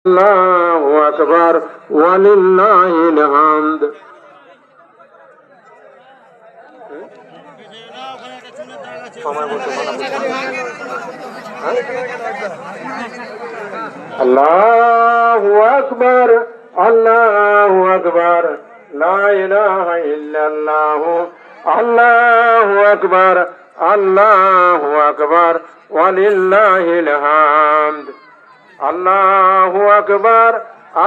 আল্লাহু আকবার ওয়ালিল্লাহিল হামদ। আল্লাহু আকবার আল্লাহু আকবার লা ইলাহা ইল্লাল্লাহ। আল্লাহু আকবার আল্লাহু আকবার ওয়ালিল্লাহিল হামদ। আল্লাহু আকবার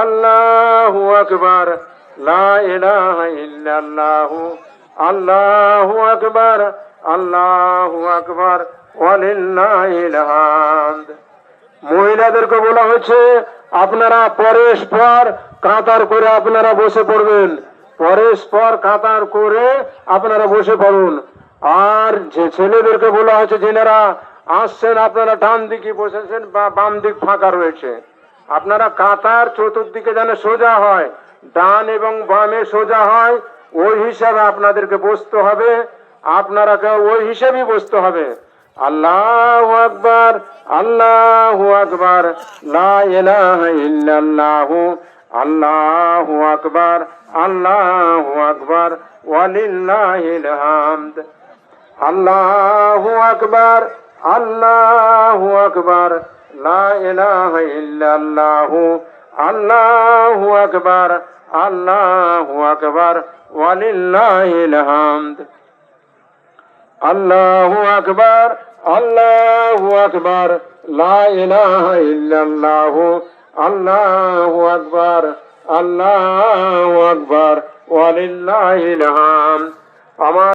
আল্লাহু আকবার লা ইলাহা ইল্লাল্লাহ। আল্লাহু আকবার আল্লাহু আকবার ওয়ালিল্লাহিল হামদ। মহিলাদেরকে বলা হয়েছে আপনারা পরস্পর কাতার করে আপনারা বসে পড়বেন, পরস্পর কাতার করে আপনারা বসে পড়ুন। আর যে ছেলেদেরকে বলা হয়েছে যেনারা আসছেন আপনারা ডান দিকে বসেছেন বা বাম দিক ফাঁকা রয়েছে, আপনারা কাতার চতুর্দিকে যেন সোজা হয়, ডান এবং বামে সোজা হয়, ওই হিসাবে আপনাদেরকে বসতে হবে, আপনারাকে ওই হিসাবেই বসতে হবে। আল্লাহু আকবার আল্লাহু আকবার লা ইলাহা ইল্লাল্লাহ। আল্লাহু আকবার আল্লাহু আকবার ওয়ালিল্লাহিল হামদ। আল্লাহু আকবার আল্লাহু আকবার লা ইলাহা ইল্লাল্লাহ। আল্লাহু আকবার আল্লাহু আকবার ওয়ালিল্লাহিল হামদ। আল্লাহু আকবার আল্লাহু আকবার লা ইলাহা ইল্লাল্লাহ। আল্লাহু আকবার আল্লাহু আকবার ওয়ালিল্লাহিল হামদ। আমার